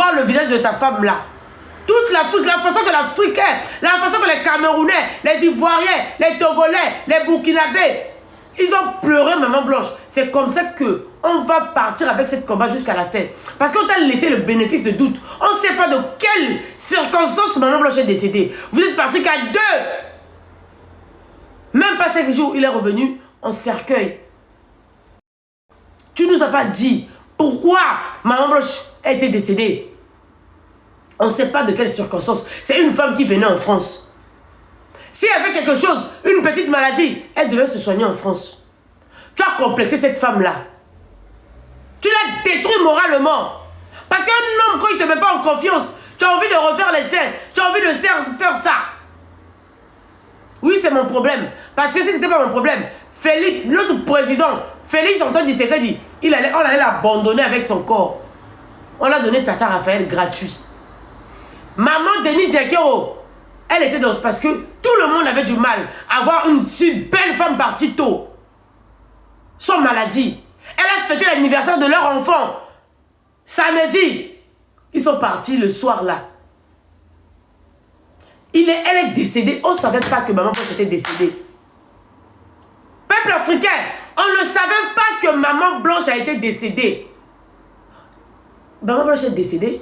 voir le visage de ta femme là. Toute l'Afrique, la façon que l'Africain, la façon que les Camerounais, les Ivoiriens, les Togolais, les Burkinabés, ils ont pleuré Maman Blanche. C'est comme ça que on va partir avec cette combat jusqu'à la fin. Parce qu'on t'a laissé le bénéfice de doute. On ne sait pas de quelles circonstances Maman Blanche est décédée. Vous êtes parti qu'à 2. Même pas 5 jours, il est revenu en cercueil. Tu ne nous as pas dit pourquoi Maman Blanche a été décédée. On ne sait pas de quelles circonstances. C'est une femme qui venait en France. S'il y avait quelque chose, une petite maladie, elle devait se soigner en France. Tu as complexé cette femme-là. Tu l'as détruit moralement. Parce qu'un homme, quand il ne te met pas en confiance, tu as envie de refaire les scènes. Tu as envie de faire ça. Oui, c'est mon problème. Parce que si ce n'était pas mon problème, Félix, notre président, Félix Antoine Tshisekedi, on allait l'abandonner avec son corps. On l'a donné Tata Raphaël gratuit. Maman Denise Yakero, elle était dans... Parce que tout le monde avait du mal à voir une si belle femme partie tôt. Sans maladie. Elle a fêté l'anniversaire de leur enfant. Samedi. Ils sont partis le soir là. Elle est décédée. On ne savait pas que Maman Blanche était décédée. Peuple africain, on ne savait pas que Maman Blanche a été décédée. Maman Blanche est décédée.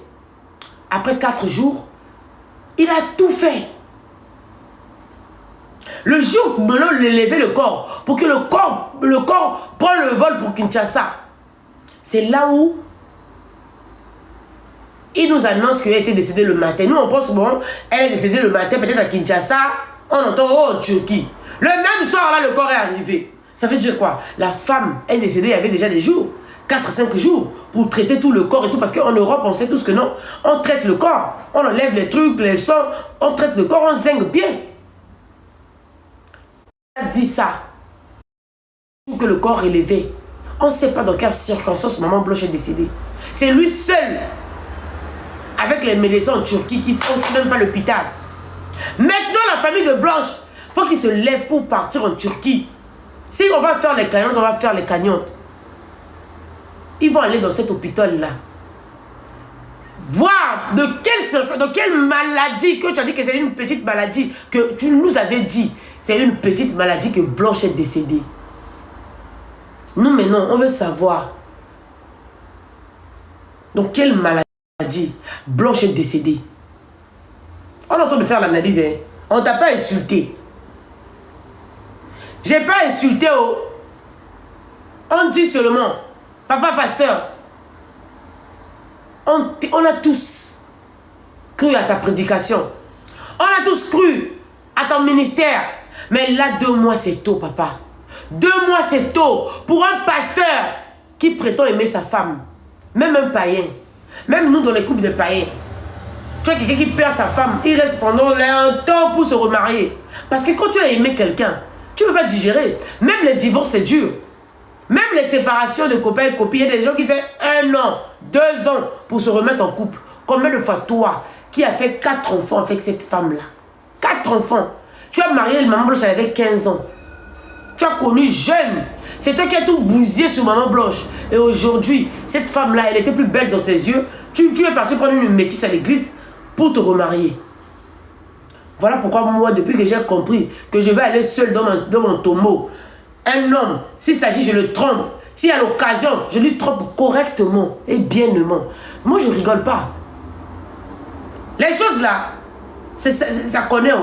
Après 4 jours, il a tout fait. Le jour où on levait le corps, pour que le corps prenne le vol pour Kinshasa, c'est là où il nous annonce qu'elle a été décédée le matin. Nous, on pense, bon, elle est décédée le matin, peut-être à Kinshasa, on entend, oh, Turquie. Le même soir, là, le corps est arrivé. Ça veut dire quoi? La femme est décédée, il y avait déjà des jours. 4-5 jours pour traiter tout le corps et tout. Parce qu'en Europe, on sait tous que non. On traite le corps. On enlève les trucs, les sangs. On traite le corps, on zingue bien. On a dit ça. Pour que le corps est élevé. On ne sait pas dans quelles circonstances Maman Blanche est décédée. C'est lui seul, avec les médecins en Turquie, qui ne sait même pas l'hôpital. Maintenant, la famille de Blanche, il faut qu'ils se lèvent pour partir en Turquie. Si on va faire les cagnottes, on va faire les cagnottes. Ils vont aller dans cet hôpital-là. Voir de quelle maladie que tu as dit que c'est une petite maladie, que tu nous avais dit, c'est une petite maladie que Blanche est décédée. Nous, maintenant, on veut savoir dans quelle maladie Blanche est décédée. On est en train de faire l'analyse. Hein? On ne t'a pas insulté. Je n'ai pas insulté. Oh. On dit seulement... Papa pasteur, on a tous cru à ta prédication. On a tous cru à ton ministère. Mais là, 2 mois, c'est tôt, papa. 2 mois, c'est tôt pour un pasteur qui prétend aimer sa femme. Même un païen. Même nous, dans les couples de païens. Tu vois quelqu'un qui perd sa femme, il reste pendant un temps pour se remarier. Parce que quand tu as aimé quelqu'un, tu ne peux pas digérer. Même les divorces, c'est dur. Même les séparations de copains et copines, il y a des gens qui font 1 an, 2 ans pour se remettre en couple. Combien de fois toi, qui as fait 4 enfants avec cette femme-là? 4 enfants. Tu as marié Maman Blanche, elle avait 15 ans. Tu as connu jeune. C'est toi qui as tout bousillé sur Maman Blanche. Et aujourd'hui, cette femme-là, elle était plus belle dans tes yeux. Tu es parti prendre une métisse à l'église pour te remarier. Voilà pourquoi moi, depuis que j'ai compris que je vais aller seul dans mon tombeau, un homme, s'il s'agit, je le trompe. S'il y a l'occasion, je lui trompe correctement et bienement. Moi, je ne rigole pas. Les choses là, ça connaît.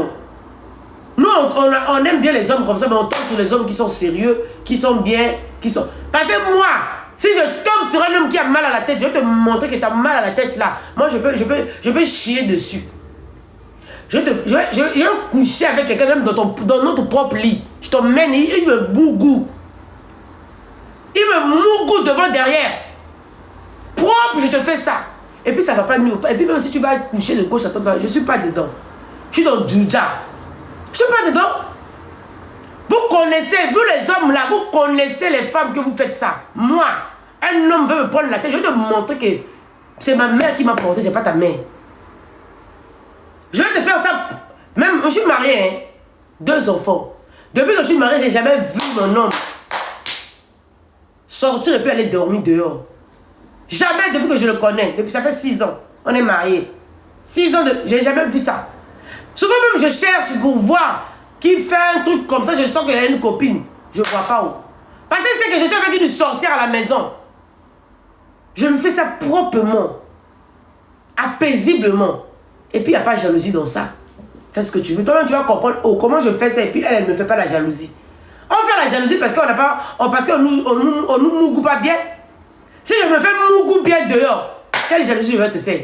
Nous, on aime bien les hommes comme ça, mais on tombe sur les hommes qui sont sérieux, qui sont bien, qui sont... Parce que moi, si je tombe sur un homme qui a mal à la tête, je vais te montrer que tu as mal à la tête là. Moi, je peux chier dessus. Je vais coucher avec quelqu'un même dans notre propre lit. Je t'emmène, il me bougou. Il me mougou devant, derrière. Propre, je te fais ça. Et puis ça va pas mieux. Et puis même si tu vas coucher de gauche à droite, je ne suis pas dedans. Je suis dans Djouja. Je ne suis pas dedans. Vous connaissez, vous les hommes là, vous connaissez les femmes que vous faites ça. Moi, un homme veut me prendre la tête. Je vais te montrer que c'est ma mère qui m'a porté, c'est pas ta mère. Je vais te faire ça. Même, je suis marié, hein. 2 enfants. Depuis que je suis marié, j'ai jamais vu mon homme sortir et puis aller dormir dehors. Jamais depuis que je le connais. Depuis ça fait 6 ans. On est mariés. 6 ans de... J'ai jamais vu ça. Souvent même, je cherche pour voir qui fait un truc comme ça. Je sens qu'elle a une copine. Je ne vois pas où. Parce que c'est que je suis avec une sorcière à la maison. Je lui fais ça proprement. Paisiblement. Et puis, il n'y a pas de jalousie dans ça. Fais ce que tu veux. Toi-même, tu vas comprendre, oh, comment je fais ça. Et puis, elle ne me fait pas la jalousie. On fait la jalousie parce qu'on n'a pas... Parce qu'on nous mougou pas bien. Si je me fais mougou bien dehors, quelle jalousie je vais te faire?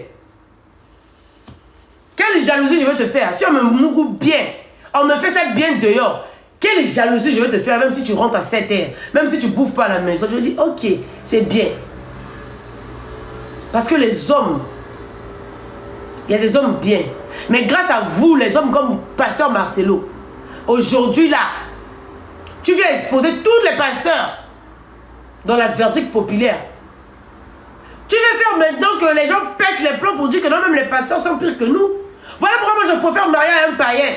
Quelle jalousie je vais te faire? Si on me mougou bien, on me fait ça bien dehors, quelle jalousie je vais te faire? Même si tu rentres à 7 heures, même si tu bouffes pas à la maison, je vais dire, ok, c'est bien. Parce que les hommes, il y a des hommes bien. Mais grâce à vous, les hommes comme Pasteur Marcelo, aujourd'hui là, tu viens exposer tous les pasteurs dans la verdict populaire. Tu veux faire maintenant que les gens pètent les plombs pour dire que non, même les pasteurs sont pires que nous. Voilà pourquoi moi je préfère marier à un païen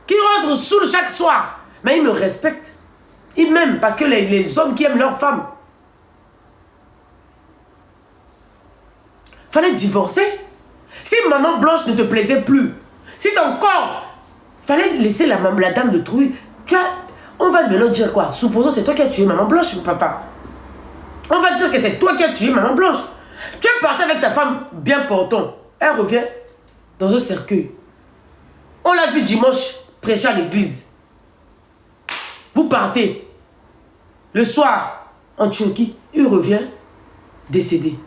qui rentre saoul chaque soir. Mais il me respecte. Il m'aime parce que les hommes qui aiment leurs femmes. Fallait divorcer. Si maman blanche ne te plaisait plus, si ton corps, fallait laisser la dame de Trouille. Tu as, on va maintenant dire quoi? Supposons que c'est toi qui as tué maman blanche, papa. On va dire que c'est toi qui as tué maman blanche. Tu es parti avec ta femme bien portant. Elle revient dans un cercueil. On l'a vu dimanche prêcher à l'église. Vous partez. Le soir, en Turquie, il revient décédé.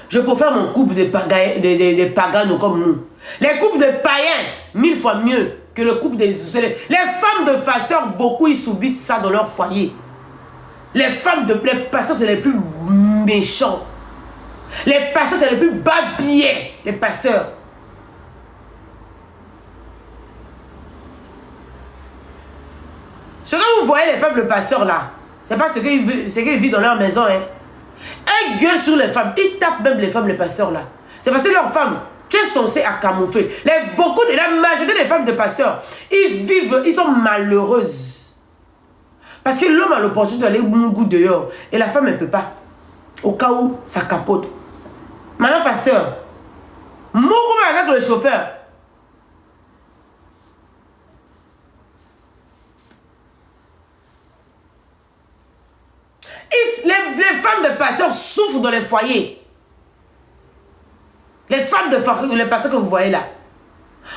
Je préfère mon couple de paganos comme nous. Les couples de païens, 1000 fois mieux que le couple des... Les femmes de pasteurs, beaucoup, ils subissent ça dans leur foyer. Les femmes de... Les pasteurs, c'est les plus méchants. Les pasteurs, c'est les plus babillés. Les pasteurs. Ce que vous voyez, les femmes de pasteurs, là, c'est pas ce qu'ils vivent dans leur maison, hein. Elles gueulent sur les femmes. Ils tapent même les femmes, les pasteurs, là. C'est parce que leurs femmes... Tu es censé à camoufler. La majorité des femmes de pasteurs, ils sont malheureuses. Parce que l'homme a l'opportunité d'aller mougou dehors. Et la femme, elle ne peut pas. Au cas où ça capote. Maman pasteur, mougou avec le chauffeur. Les femmes de pasteurs souffrent dans les foyers. Les femmes de les pasteurs que vous voyez là.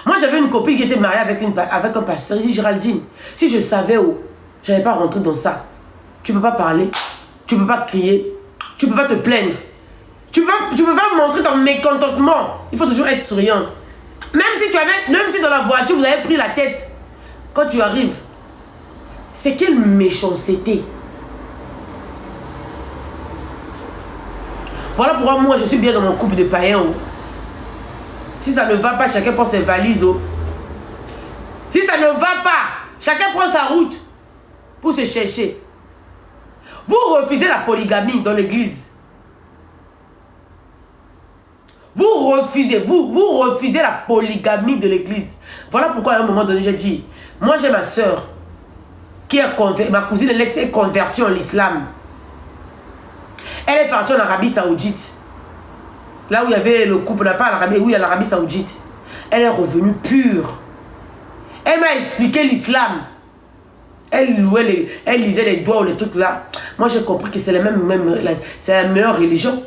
Moi, j'avais une copine qui était mariée avec un pasteur. Il dit, Géraldine, si je savais où, je n'allais pas rentrer dans ça. Tu ne peux pas parler, tu ne peux pas crier, tu ne peux pas te plaindre. Tu ne peux pas montrer ton mécontentement. Il faut toujours être souriant. Même si dans la voiture, vous avez pris la tête, quand tu arrives, c'est quelle méchanceté. Voilà pourquoi moi, je suis bien dans mon couple de païens. Si ça ne va pas, chacun prend ses valises. Si ça ne va pas, chacun prend sa route pour se chercher. Vous refusez la polygamie dans l'église. Vous refusez la polygamie de l'église. Voilà pourquoi à un moment donné, j'ai dit, moi j'ai ma soeur, ma cousine, elle s'est convertie en l'islam. Elle est partie en Arabie Saoudite. Là où il y avait le couple, pas l'Arabie, où il y a l'Arabie Saoudite. Elle est revenue pure. Elle m'a expliqué l'islam. Elle lisait les doigts ou les trucs là. Moi j'ai compris que c'est c'est la meilleure religion.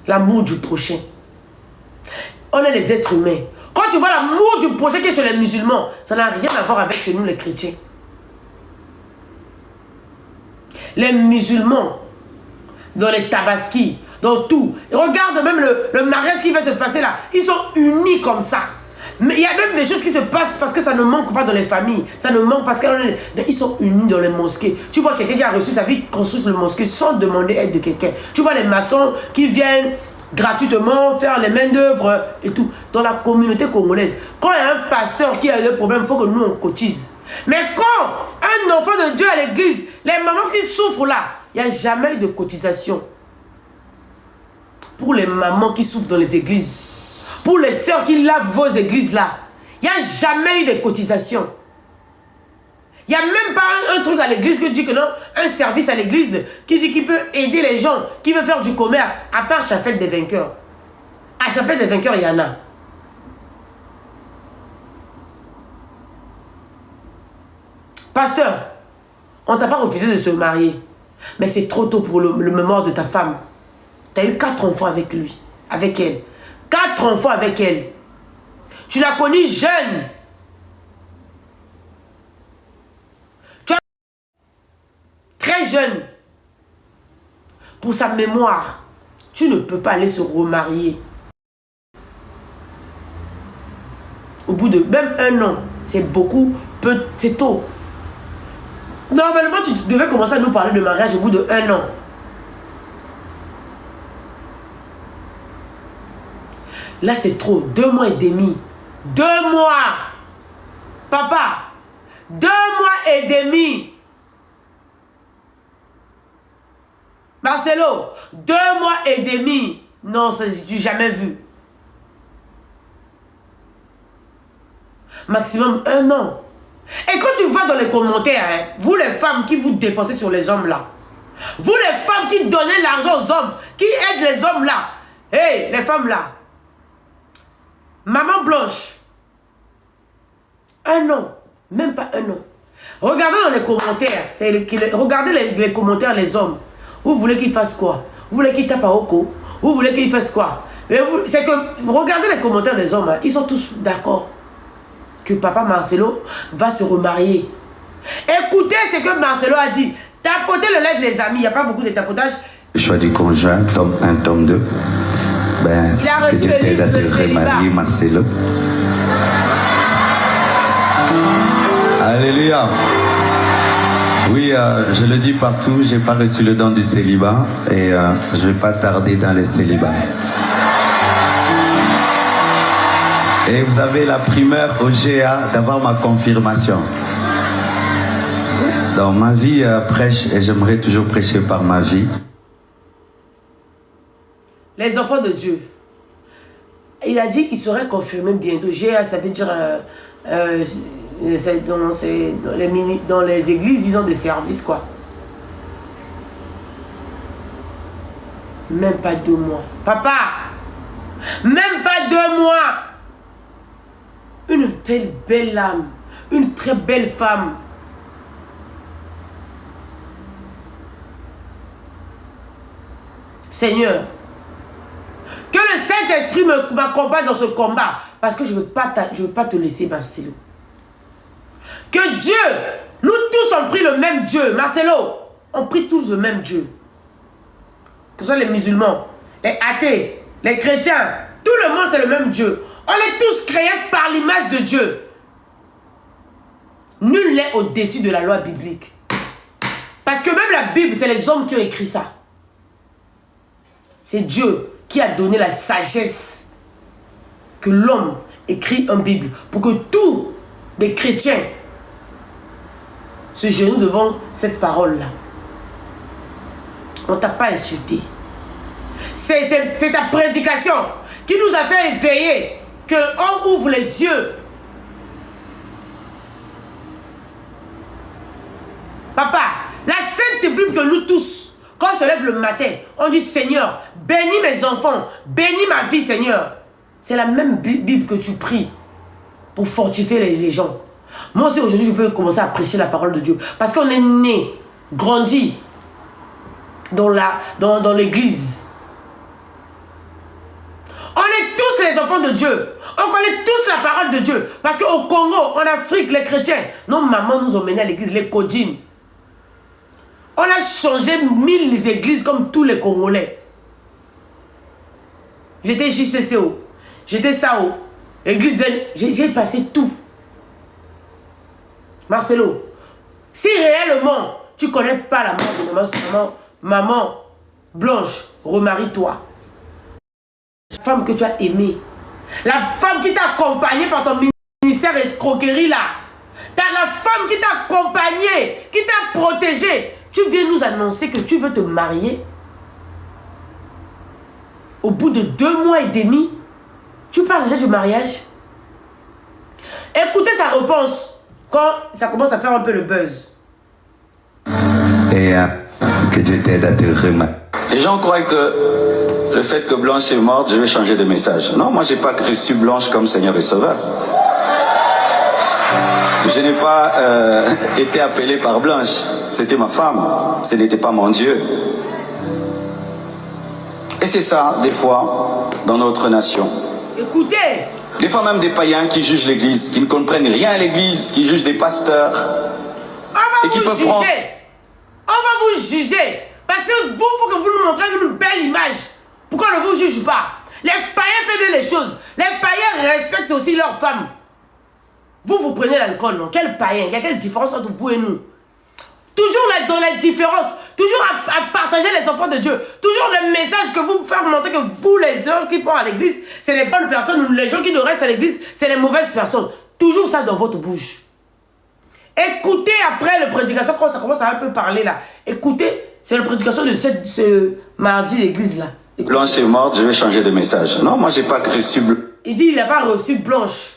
L'amour du prochain. On est des êtres humains. Quand tu vois l'amour du prochain qui est chez les musulmans, ça n'a rien à voir avec chez nous les chrétiens. Les musulmans, dans les tabaskis, dans tout. Et regarde même le mariage qui va se passer là. Ils sont unis comme ça. Mais il y a même des choses qui se passent parce que ça ne manque pas dans les familles. Ça ne manque parce qu'ils sont unis dans les mosquées. Tu vois quelqu'un qui a reçu sa vie construire le mosquée sans demander aide de quelqu'un. Tu vois les maçons qui viennent gratuitement faire les mains d'œuvre et tout. Dans la communauté congolaise, quand il y a un pasteur qui a des problèmes, il faut que nous on cotise. Mais quand un enfant de Dieu à l'église, les mamans qui souffrent là, il n'y a jamais eu de cotisation. Pour les mamans qui souffrent dans les églises, pour les sœurs qui lavent vos églises là, il n'y a jamais eu de cotisation. Il n'y a même pas un truc à l'église qui dit que non, un service à l'église qui dit qu'il peut aider les gens, qui veut faire du commerce, à part Chapelle des Vainqueurs. À Chapelle des Vainqueurs, il y en a. Pasteur, on t'a pas refusé de se marier, mais c'est trop tôt pour le mémoire de ta femme. Tu as eu 4 enfants avec lui, avec elle. 4 enfants avec elle. Tu l'as connue jeune. Très jeune. Pour sa mémoire, tu ne peux pas aller se remarier. Au bout de même 1 an, c'est beaucoup, c'est tôt. Normalement, tu devais commencer à nous parler de mariage au bout de 1 an. Là, c'est trop. 2 mois et demi. 2 mois. Papa. 2 mois et demi. Marcelo, 2 mois et demi. Non, ça, j'ai jamais vu. Maximum 1 an. Et quand tu vois dans les commentaires, hein, vous les femmes qui vous dépensez sur les hommes là, vous les femmes qui donnez l'argent aux hommes, qui aident les hommes là, hey, les femmes là, Maman Blanche, 1 an, même pas 1 an. Regardez dans les commentaires, regardez les commentaires, les hommes. Vous voulez qu'ils fassent quoi? Vous voulez qu'ils tapent à Oko? Vous voulez qu'ils fassent quoi? C'est que, regardez les commentaires des hommes, hein, ils sont tous d'accord que papa Marcelo va se remarier. Écoutez ce que Marcelo a dit. Tapotez le live, les amis, il n'y a pas beaucoup de tapotage. Le choix du conjoint, tome 1, tome 2. Ben, il a reçu le livre de célibat. Marcelo. Alléluia. Oui, je le dis partout, j'ai pas reçu le don du célibat et je vais pas tarder dans le célibat. Et vous avez la primeur au GA d'avoir ma confirmation. Dans ma vie prêche et j'aimerais toujours prêcher par ma vie. Les enfants de Dieu. Il a dit qu'il serait confirmé bientôt. GA, ça veut dire dans les églises, ils ont des services quoi. Même pas 2 mois. Papa, même pas 2 mois. Une telle belle âme, une très belle femme. Seigneur, que le Saint-Esprit m'accompagne dans ce combat. Parce que je ne veux pas te laisser, Marcelo. Que Dieu, nous tous on prie le même Dieu. Marcelo, on prie tous le même Dieu. Que ce soit les musulmans, les athées, les chrétiens, tout le monde c'est le même Dieu. On est tous créés par l'image de Dieu. Nul n'est au-dessus de la loi biblique. Parce que même la Bible, c'est les hommes qui ont écrit ça. C'est Dieu qui a donné la sagesse que l'homme écrit en Bible. Pour que tous les chrétiens se genouillent devant cette parole-là. On ne t'a pas insulté. C'est ta prédication qui nous a fait éveiller. Qu'on ouvre les yeux. Papa, la sainte Bible que nous tous, quand on se lève le matin, on dit Seigneur, bénis mes enfants, bénis ma vie Seigneur. C'est la même Bible que tu pries pour fortifier les gens. Moi aussi aujourd'hui je peux commencer à prêcher la parole de Dieu. Parce qu'on est né, grandi dans l'église. On est tous les enfants de Dieu. On connaît tous la parole de Dieu. Parce qu'au Congo, en Afrique, les chrétiens, nos mamans nous ont menés à l'église, les Kodjim. On a changé 1000 églises comme tous les Congolais. J'étais JCCO. J'étais SAO. Église de... J'ai passé tout. Marcelo, si réellement tu ne connais pas la mort de maman Blanche, remarie-toi. La femme que tu as aimée. La femme qui t'a accompagné par ton ministère escroquerie là. La femme qui t'a accompagné, qui t'a protégé. Tu viens nous annoncer que tu veux te marier. Au bout de 2 mois et demi, tu parles déjà du mariage. Écoutez sa réponse. quand ça commence à faire un peu le buzz. Et que Dieu t'aide à te remettre. Les gens croient que le fait que Blanche est morte, je vais changer de message. Non, moi, j'ai pas reçu Blanche comme Seigneur et Sauveur. Je n'ai pas été appelé par Blanche. C'était ma femme. Ce n'était pas mon Dieu. Et c'est ça, des fois, dans notre nation. Écoutez. Des fois même des païens qui jugent l'Église, qui ne comprennent rien à l'Église, qui jugent des pasteurs. On va vous juger. On va vous juger. Parce que vous, il faut que vous nous montrez une belle image. Pourquoi on ne vous juge pas? Les païens font bien les choses. Les païens respectent aussi leurs femmes. Vous prenez l'alcool, non? Quel païen? Il y a quelle différence entre vous et nous? Toujours dans la différence. Toujours à partager les enfants de Dieu. Toujours le message que vous faites montrer que vous, les gens qui vont à l'église, c'est les bonnes personnes. Les gens qui ne restent à l'église, c'est les mauvaises personnes. Toujours ça dans votre bouche. Écoutez après la prédication, quand ça commence à un peu parler là. Écoutez, c'est la prédication de ce mardi l'église là. Écoutez. Blanche est morte, je vais changer de message. Non, moi j'ai pas reçu Blanche. Il dit il n'a pas reçu Blanche.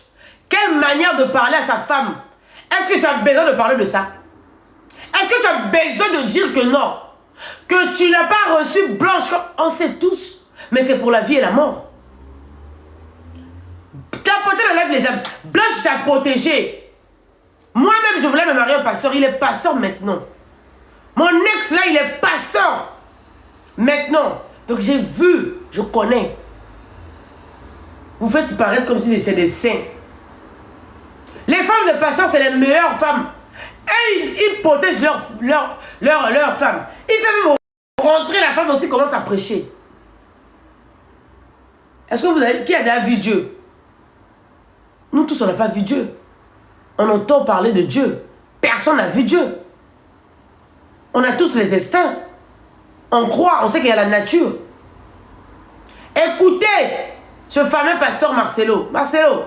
Quelle manière de parler à sa femme? Est-ce que tu as besoin de parler de ça? Est-ce que tu as besoin de dire que non? Que tu n'as pas reçu Blanche comme on sait tous. Mais c'est pour la vie et la mort. Tapoter le lèvre les âmes. Blanche t'a protégé. Moi-même, je voulais me marier au pasteur. Il est pasteur maintenant. Mon ex, là, il est pasteur. Maintenant. Donc, j'ai vu. Je connais. Vous faites paraître comme si c'est des saints. Les femmes de pasteur, c'est les meilleures femmes. Et ils protègent leurs femmes. Il fait même rentrer la femme aussi commence à prêcher. Est-ce que vous avez... Qui a déjà vu Dieu? Nous tous, on n'a pas vu Dieu. On entend parler de Dieu. Personne n'a vu Dieu. On a tous les instincts. On croit, on sait qu'il y a la nature. Écoutez ce fameux pasteur Marcelo. Marcelo,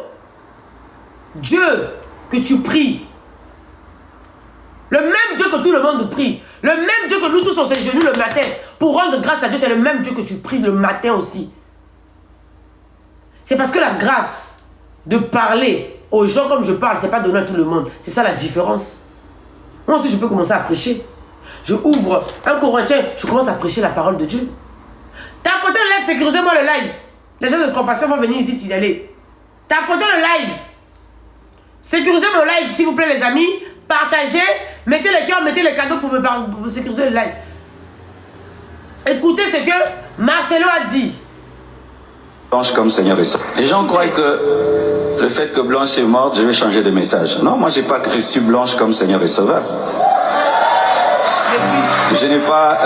Dieu que tu pries, le même Dieu que tout le monde prie, le même Dieu que nous tous on s'agenouille le matin pour rendre grâce à Dieu, c'est le même Dieu que tu pries le matin aussi. C'est parce que la grâce de parler aux gens comme je parle, c'est pas donné à tout le monde. C'est ça la différence. Moi aussi je peux commencer à prêcher. Je ouvre un Corinthien, je commence à prêcher la parole de Dieu. Tapotez le live, sécurisez-moi le live. Les gens de compassion vont venir ici signaler. Tapotez le live. Sécurisez mon live s'il vous plaît les amis. Partagez, mettez les cœurs, mettez les cadeaux pour me sécuriser le live. Écoutez ce que Marcelo a dit. Blanche comme Seigneur et Sauveur. Les gens croient que le fait que Blanche est morte, je vais changer de message. Non, moi j'ai pas reçu Blanche comme Seigneur et Sauveur. Je n'ai pas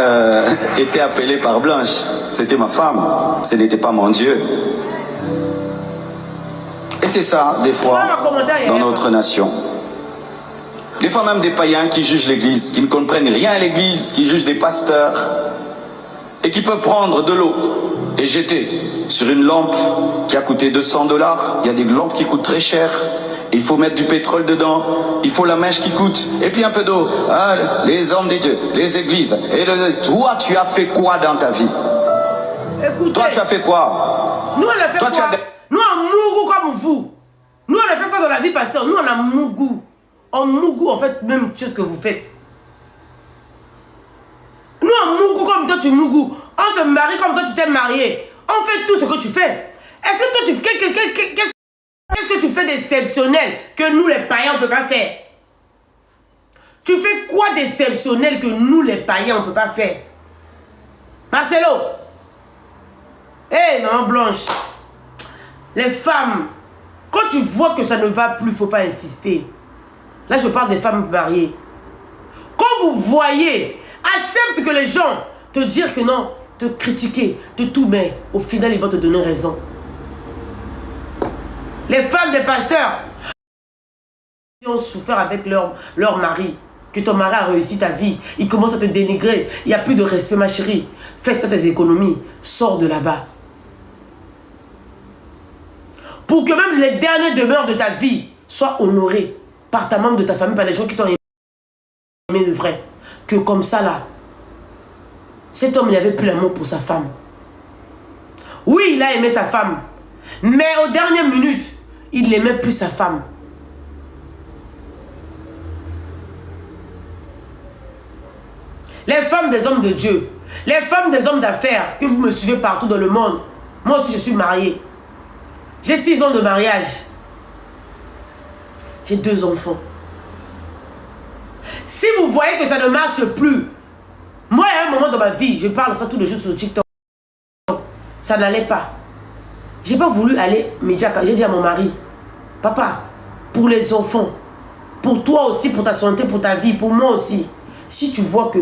été appelé par Blanche. C'était ma femme. Ce n'était pas mon Dieu. Et c'est ça, des fois, dans notre nation. Des fois même des païens qui jugent l'Église, qui ne comprennent rien à l'Église, qui jugent des pasteurs, et qui peuvent prendre de l'eau et jeter sur une lampe qui a coûté 200 $. Il y a des lampes qui coûtent très cher. Il faut mettre du pétrole dedans, il faut la mèche qui coûte, et puis un peu d'eau. Ah, les hommes des dieux, les églises. Et toi, tu as fait quoi dans ta vie? Écoutez, toi, tu as fait quoi? Nous, on a fait toi, quoi? Nous, on mougou comme vous. Nous, on a fait quoi dans la vie passée? Nous, on a mougou. On mougou, en fait, même chose que vous faites. Nous, on mougou comme toi, tu mougou. On se marie comme toi, tu t'es marié. On fait tout ce que tu fais. Est-ce que toi, tu fais... Qu'est-ce que tu fais d'exceptionnel que nous, les païens, on ne peut pas faire? Tu fais quoi d'exceptionnel que nous, les païens, on ne peut pas faire? Marcelo! Hé, maman Blanche! Les femmes, quand tu vois que ça ne va plus, il ne faut pas insister. Là, je parle des femmes mariées. Quand vous voyez, accepte que les gens te disent que non, te critiquer, te tout, mais au final, ils vont te donner raison. Les femmes des pasteurs qui ont souffert avec leur mari, que ton mari a réussi ta vie, il commence à te dénigrer, il n'y a plus de respect ma chérie, fais-toi tes économies, sors de là-bas. Pour que même les dernières demeures de ta vie soient honorées par ta membre de ta famille, par les gens qui t'ont aimé de vrai. Que comme ça là, cet homme il n'avait plus l'amour pour sa femme. Oui, il a aimé sa femme, mais aux dernières minutes, il n'aimait plus sa femme. Les femmes des hommes de Dieu, les femmes des hommes d'affaires que vous me suivez partout dans le monde. Moi aussi, je suis mariée. J'ai 6 ans de mariage. J'ai 2 enfants. Si vous voyez que ça ne marche plus, moi, il y a un moment dans ma vie, je parle ça tous les jours sur TikTok, ça n'allait pas. J'ai pas voulu aller me dire, j'ai dit à mon mari, papa, pour les enfants, pour toi aussi, pour ta santé, pour ta vie, pour moi aussi, si tu vois que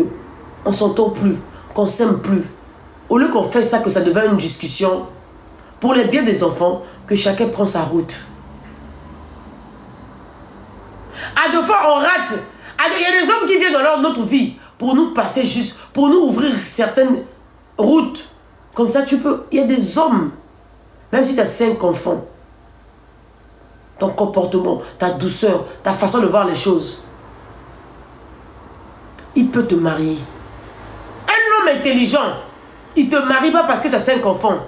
on s'entend plus, qu'on s'aime plus, au lieu qu'on fait ça, que ça devient une discussion, pour le bien des enfants, que chacun prend sa route. À 2 fois, on rate. Il y a des hommes qui viennent dans notre vie pour nous passer juste, pour nous ouvrir certaines routes. Comme ça, tu peux. Il y a des hommes, même si tu as 5 enfants, ton comportement, ta douceur, ta façon de voir les choses, il peut te marier. Un homme intelligent, il ne te marie pas parce que tu as 5 enfants.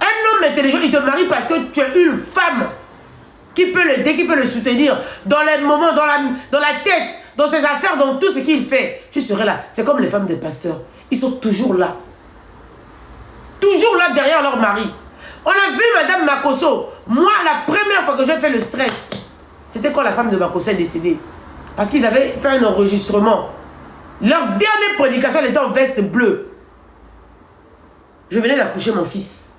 Un homme intelligent, il te marie parce que tu es une femme qui peut l'aider, qui peut le soutenir dans les moments, dans la tête, dans ses affaires, dans tout ce qu'il fait. Tu serais là. C'est comme les femmes des pasteurs. Ils sont toujours là. Toujours là derrière leur mari. On a vu Madame Makosso. Moi, la première fois que j'ai fait le stress, c'était quand la femme de Makosso est décédée. Parce qu'ils avaient fait un enregistrement. Leur dernière prédication, elle était en veste bleue. Je venais d'accoucher mon fils.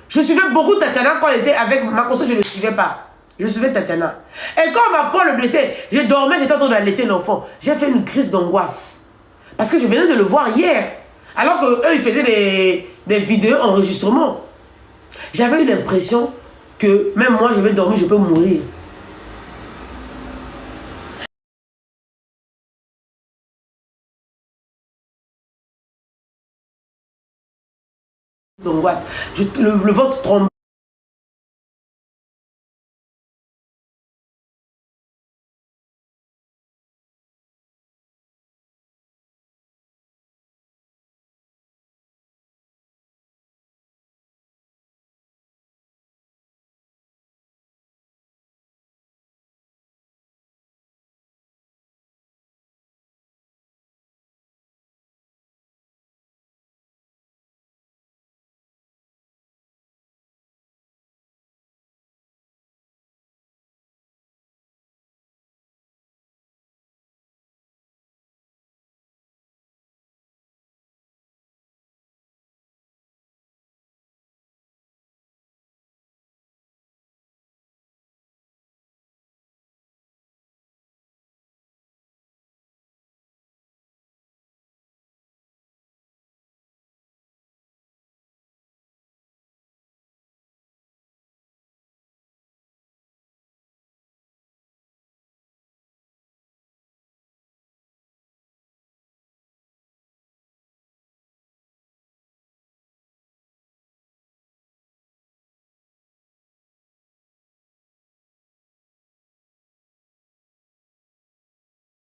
Je suivais beaucoup Tatiana quand elle était avec Makosso, je ne le suivais pas. Je suivais Tatiana. Et quand on m'apprend le décès, je dormais, j'étais en train d'allaiter l'enfant. J'ai fait une crise d'angoisse. Parce que je venais de le voir hier. Alors qu'eux, ils faisaient des vidéos enregistrements. J'avais eu l'impression que même moi, je vais dormir, je peux mourir. D'angoisse. Le ventre tremble.